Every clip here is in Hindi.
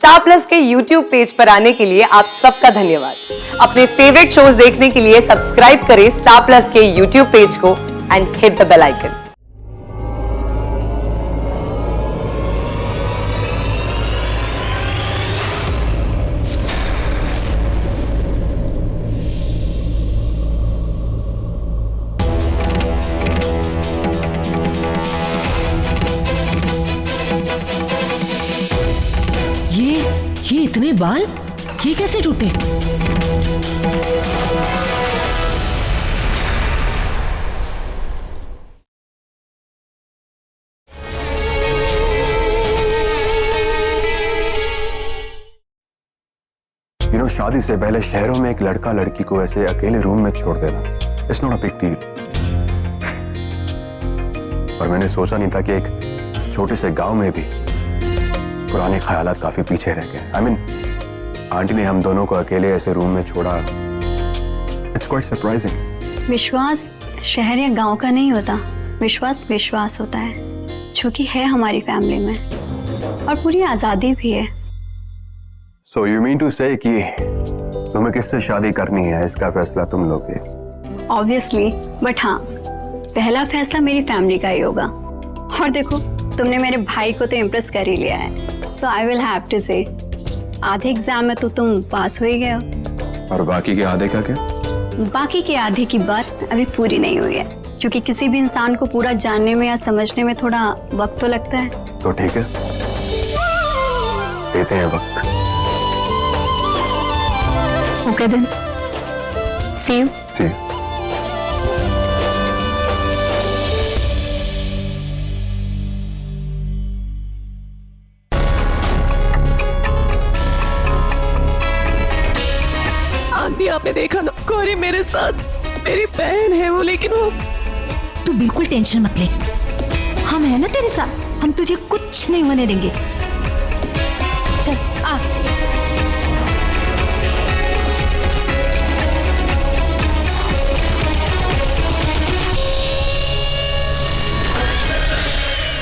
स्टार प्लस के YouTube पेज पर आने के लिए आप सबका धन्यवाद। अपने फेवरेट शोज देखने के लिए सब्सक्राइब करें स्टार प्लस के YouTube पेज को and hit the bell icon. ये इतने बाल, ये कैसे टूटे? शादी से पहले शहरों में एक लड़का लड़की को ऐसे अकेले रूम में छोड़ देना, it's not a big deal. और मैंने सोचा नहीं था कि एक छोटे से गांव में भी पुराने ख्यालात काफी पीछे रह गए। आई मीन, आंटी ने हम दोनों को अकेले ऐसे रूम में छोड़ा। It's quite surprising. विश्वास शहर या गांव का नहीं होता, विश्वास विश्वास होता है, जो कि है हमारी फैमिली में, और पूरी आजादी भी है। So you mean to say कि तुम्हें किससे शादी करनी है, इसका फैसला तुम लोगे? ऑब्वियसली, बट हाँ, पहला फैसला मेरी फैमिली का ही होगा। और देखो, तुमने मेरे भाई को तो इम्प्रेस कर ही लिया है, सो आई विल हैव टू से आधे एग्जाम में तो तुम पास हो ही गए हो। और बाकी के आधे का क्या? बाकी के आधे की बात अभी पूरी नहीं हुई है, क्योंकि किसी भी इंसान को पूरा जानने में या समझने में थोड़ा वक्त तो लगता है। तो ठीक है, देते हैं वक्त। Okay then, see you. See you. Aunty, आपने देखा ना, गौरी मेरे साथ, मेरी बहन है वो, लेकिन वो। तू बिल्कुल टेंशन मत ले, हम है ना तेरे साथ, हम तुझे कुछ नहीं होने देंगे। चल आ।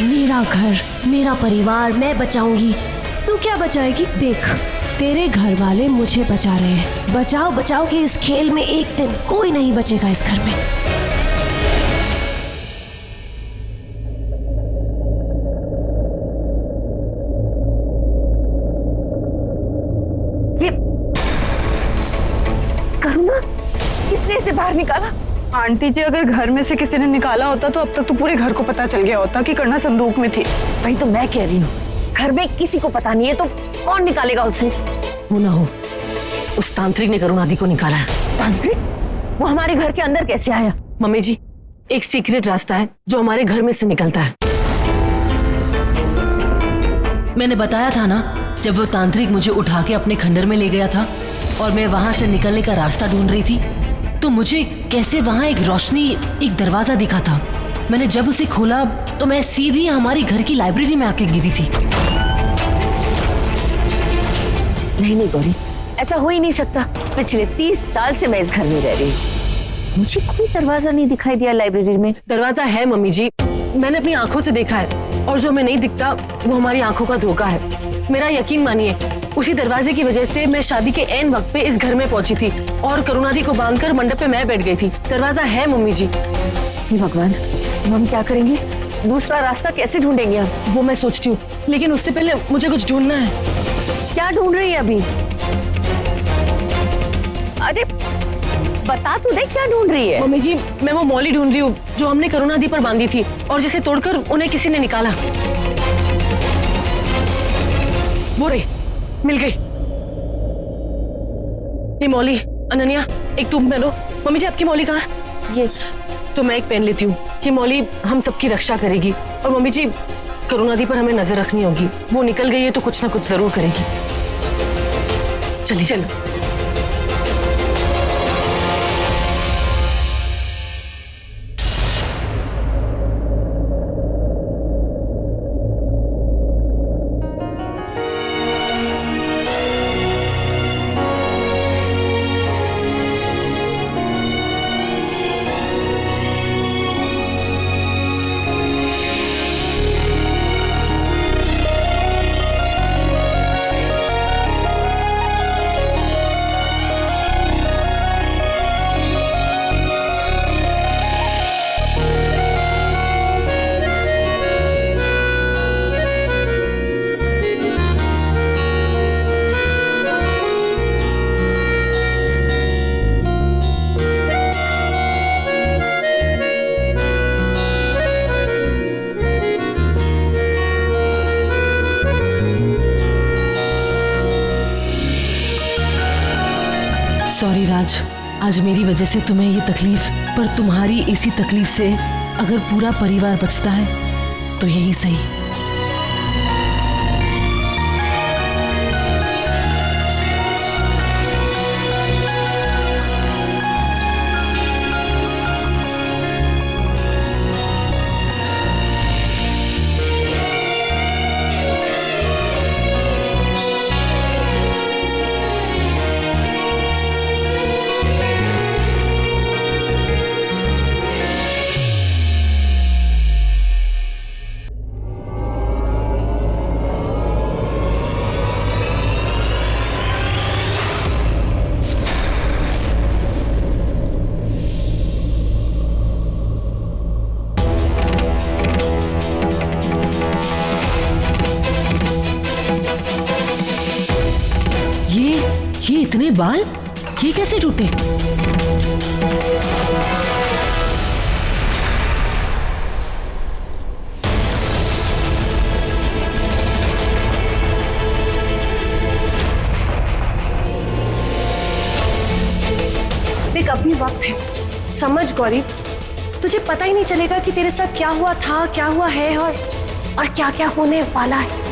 मेरा घर, मेरा परिवार मैं बचाऊंगी। तू क्या बचाएगी? देख, तेरे घर वाले मुझे बचा रहे हैं। बचाओ बचाओ के इस खेल में एक दिन कोई नहीं बचेगा इस घर में। ये करुणा, किसने इसे बाहर निकाला? आंटी जी, अगर घर में से किसी ने निकाला होता तो अब तक तो पूरे घर को पता चल गया होता कि करुणा संदूक में थी। वही तो मैं कह रही हूँ, घर में किसी को पता नहीं है तो कौन निकालेगा उसे? हो ना हो, उस तांत्रिक ने करुणा दी को निकाला है। तांत्रिक? वो हमारे घर के अंदर कैसे आया? मम्मी जी, एक सीक्रेट रास्ता है जो हमारे घर में से निकलता है। मैंने बताया था ना, जब वो तांत्रिक मुझे उठा के अपने खंडर में ले गया था और मैं वहां से निकलने का रास्ता ढूंढ रही थी, तो मुझे कैसे वहां एक रोशनी, एक दरवाजा दिखा था। मैंने जब उसे खोला तो मैं सीधी हमारी घर की लाइब्रेरी में आके गिरी थी। नहीं गौरी, ऐसा हो ही नहीं सकता। पिछले 30 साल से मैं इस घर में रह रही हूँ, मुझे कोई दरवाजा नहीं दिखाई दिया लाइब्रेरी में। दरवाजा है मम्मी जी, मैंने अपनी आंखों से देखा है, और जो हमें नहीं दिखता वो हमारी आंखों का धोखा है। मेरा यकीन मानिए, उसी दरवाजे की वजह से मैं शादी के ऐन वक्त पे इस घर में पहुंची थी और करुणा दी को बांधकर मंडप पे मैं बैठ गई थी। दरवाजा है मम्मी जी। हे भगवान, हम क्या करेंगे? दूसरा रास्ता कैसे ढूंढेंगे हम? वो मैं सोचती हूँ, लेकिन उससे पहले मुझे कुछ ढूंढना है। क्या ढूंढ रही है अभी? अरे बता तो दे, क्या ढूंढ रही है? मम्मी जी, मैं वो मौली ढूंढ रही हूँ जो हमने करुणा दी पर बांधी थी और जिसे तोड़कर उन्हें किसी ने निकाला। वो रे, मिल गई ये मौली। अनन्या, एक तुम पहनो। मम्मी जी, आपकी मौली कहाँ है? ये तो मैं एक पहन लेती हूँ। ये मौली हम सबकी रक्षा करेगी। और मम्मी जी, करुणा दी पर हमें नजर रखनी होगी, वो निकल गई है तो कुछ ना कुछ जरूर करेगी। चलिए चलो। आज मेरी वजह से तुम्हें ये तकलीफ, पर तुम्हारी इसी तकलीफ से अगर पूरा परिवार बचता है तो यही सही। ये इतने बाल, ये कैसे टूटे? देख, अभी वक्त है, समझ गौरी, तुझे पता ही नहीं चलेगा कि तेरे साथ क्या हुआ था, क्या हुआ है और क्या क्या होने वाला है।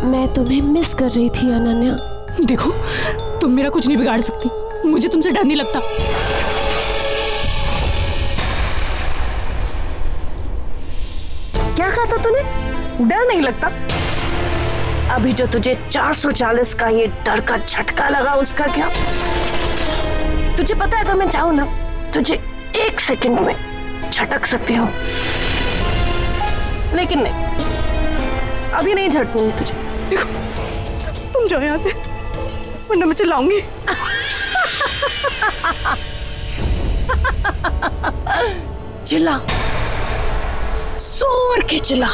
मैं तुम्हें मिस कर रही थी अनन्या। देखो, तुम मेरा कुछ नहीं बिगाड़ सकती, मुझे तुमसे डर नहीं लगता। क्या कहा था तूने? डर नहीं लगता? अभी जो तुझे 440 का ये डर का झटका लगा, उसका क्या? तुझे पता है, अगर मैं चाहूं ना, तुझे 1 सेकंड में झटक सकती हूँ, लेकिन नहीं, अभी नहीं झटकूंगी तुझे। देखो, तुम जाओ यहाँ से, वरना मैं चिल्लाऊंगी। चिल्ला, जोर के चिल्ला।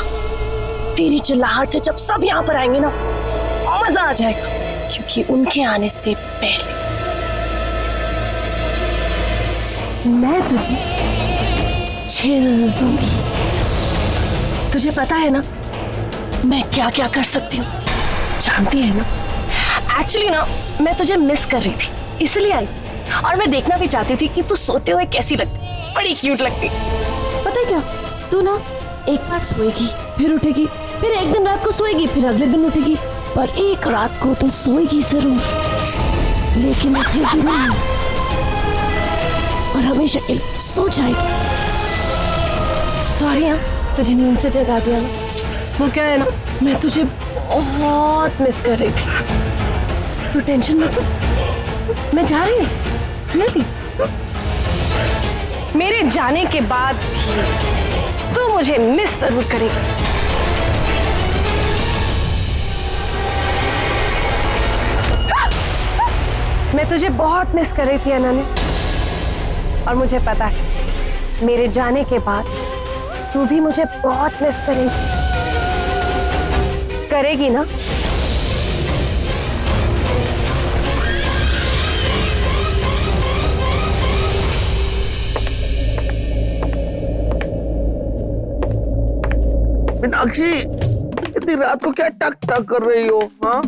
तेरी चिल्लाहट से जब सब यहाँ पर आएंगे ना, मजा आ जाएगा, क्योंकि उनके आने से पहले मैं तुझे छेड़ दूंगी। तुझे पता है ना मैं क्या क्या कर सकती हूँ, जानती है ना? एक्चुअली ना, मैं तुझे मिस कर रही थी, इसलिए आई, और मैं देखना भी चाहती थी कि तू सोते हुए कैसी लगती। बड़ी क्यूट लगती। पता है क्या, तू ना एक बार सोएगी, फिर उठेगी, फिर एक दिन रात को सोएगी, फिर अगले दिन उठेगी, पर एक रात को तो सोएगी जरूर, लेकिन उठेगी नहीं, और हमेशा सो जाएगी। सॉरी हाँ, तुझे नींद से जगा दिया ना। वो क्या है ना, मैं तुझे बहुत मिस कर रही थी। तू टेंशन मत ले, मैं जा रही हूँ रियली। मेरे जाने के बाद भी तू मुझे मिस जरूर करेगी। मैं तुझे बहुत मिस कर रही थी अनन्या, और मुझे पता है मेरे जाने के बाद तू भी मुझे बहुत मिस करेगी ना? मीनाक्षी, इतनी रात को क्या टक टक कर रही हो? हाँ,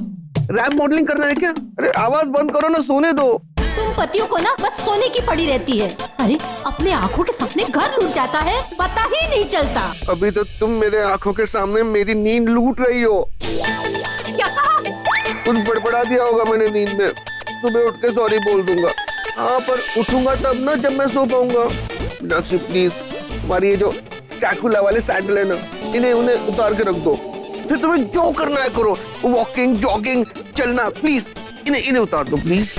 रैप मॉडलिंग करना है क्या? अरे आवाज बंद करो ना, सोने दो। तुम पतियों को ना बस सोने की पड़ी रहती है। अरे अपने आंखों के सपने घर लूट जाता है, पता ही नहीं चलता। अभी तो तुम मेरे आंखों के सामने मेरी नींद लूट रही हो। क्या कहा? कुछ बड़बड़ा दिया होगा मैंने नींद में, सुबह उठ के सॉरी बोल दूंगा। हाँ, पर उठूंगा तब ना जब मैं सो पाऊंगा। मीनाक्षी प्लीज, तुम्हारी ये जो ड्रैकुला वाले सैंडल है ना, उन्हें उतार के रख दो, फिर तुम्हें जो करना है करो, वॉकिंग, जॉगिंग, चलना, प्लीज इन्हें उतार दो प्लीज।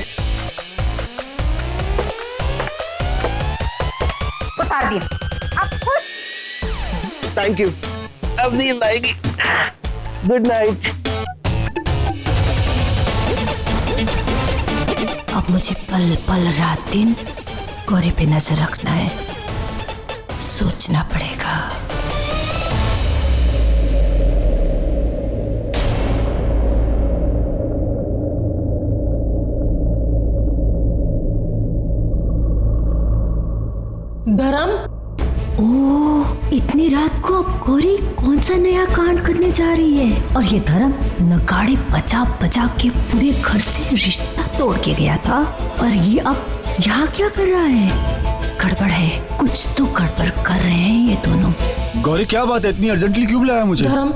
उतार दिया। अब खुश। थैंक यू, अब नींद आएगी। Good night. अब मुझे पल पल रात दिन गौरी पे नजर रखना है, सोचना पड़ेगा। धर्म, ओह, इतनी रात को अब गौरी कौन सा नया कांड करने जा रही है? और ये धर्म नगाड़े बजा बजा के पूरे घर से रिश्ता तोड़ के गया था, और ये अब यहाँ क्या कर रहा है? गड़बड़ है, कुछ तो गड़बड़ कर रहे हैं ये दोनों। गौरी क्या बात है, इतनी अर्जेंटली क्यों बुलाया मुझे? धर्म,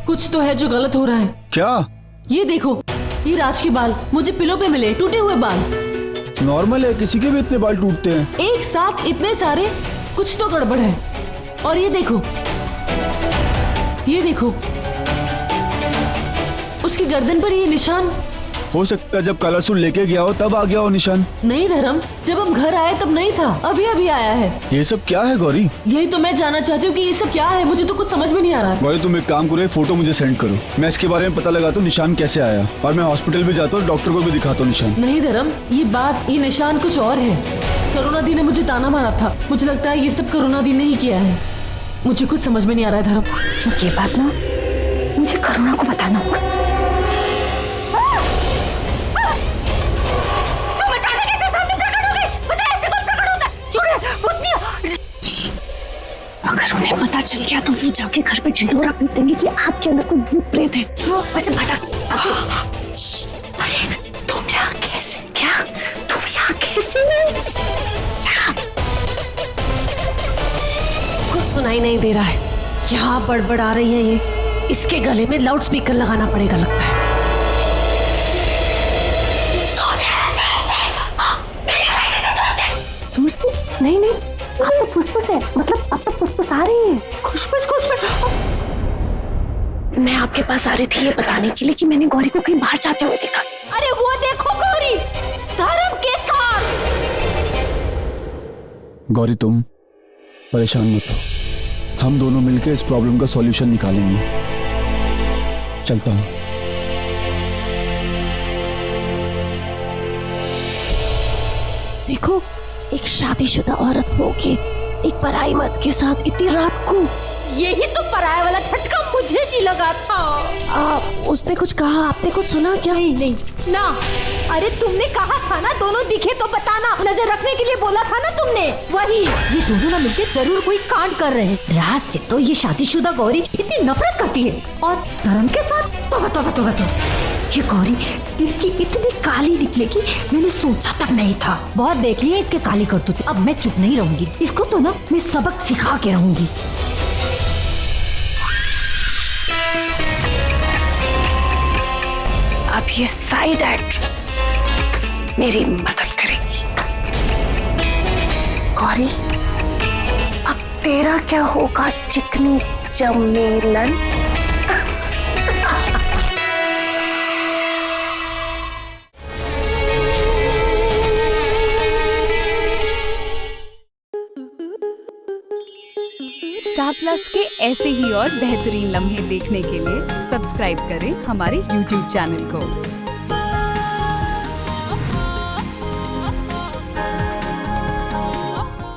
कुछ तो है जो गलत हो रहा है। क्या? ये देखो, ये राज के बाल मुझे पिलो पे मिले, टूटे हुए बाल। नॉर्मल है, किसी के भी इतने बाल टूटते हैं। एक साथ इतने सारे, कुछ तो गड़बड़ है। और ये देखो, ये देखो, उसकी गर्दन पर ये निशान। हो सकता है जब कलरसूल लेके गया हो तब आ गया हो निशान। नहीं धर्म, जब हम घर आए तब नहीं था, अभी अभी आया है। ये सब क्या है गौरी? यही तो मैं जानना चाहती हूँ कि ये सब क्या है, मुझे तो कुछ समझ में नहीं आ रहा है। गौरी तुम एक काम करो, फोटो मुझे सेंड करो, मैं इसके बारे में पता लगाता हूँ निशान कैसे आया, और मैं हॉस्पिटल भी जाता हूँ, डॉक्टर को भी दिखाता हूँ निशान। नहीं धर्म, ये निशान कुछ और है। करुणा दी ने मुझे ताना मारा था, मुझे लगता है ये सब करुणा दी ने ही किया है। मुझे कुछ समझ में नहीं आ रहा है धर्म। ये बात ना मुझे करुणा को बताना होगा। अगर उन्हें पता चल गया तो वो जाके घर पे ढिंढोरा पीट देंगे कि आपके अंदर कोई भूत प्रेत है। वो वैसे भटक। तुम यहाँ कैसे? क्या तुम यहाँ कैसे? कुछ सुनाई नहीं दे रहा है, क्या बड़बड़ आ रही है ये? इसके गले में लाउड स्पीकर लगाना पड़ेगा लगता है। सुरसी? नहीं नहीं, अब तो फुसफुस है, मतलब अब तो फुसफुस आ रही है। खुशबुश खुशबुश। मैं आपके पास आ रही थी ये बताने के लिए कि मैंने गौरी को कहीं बाहर जाते हुए देखा। अरे वो देखो गौरी, धर्म के साथ। गौरी तुम परेशान मत हो, हम दोनों मिलकर इस प्रॉब्लम का सॉल्यूशन निकालेंगे। चलता हूँ। देखो, एक शादीशुदा औरत होके एक पराई मर्द के साथ इतनी रात को, यही तो पराया वाला झटका मुझे भी लगा था। उसने कुछ कहा, आपने कुछ सुना क्या? नहीं ना, अरे तुमने कहा था ना दोनों दिखे तो बताना, नजर रखने के लिए बोला था ना तुमने, वही। ये दोनों ना मिलके जरूर कोई कांड कर रहे हैं। राज से तो ये शादीशुदा गौरी इतनी नफरत करती है, और धर्म के साथ तो ये गौरी दिल की इतनी काली निकलेगी मैंने सोचा तक नहीं था। बहुत देख लिया इसके काली करतूत, अब मैं चुप नहीं रहूंगी, इसको तो ना मैं सबक सिखा के रहूंगी। अब ये साइड एक्ट्रेस मेरी मदद करेगी। गौरी, अब तेरा क्या होगा चिकनी चमेलन? स्टार प्लस के ऐसे ही और बेहतरीन लम्हे देखने के लिए सब्सक्राइब करें हमारे YouTube चैनल को।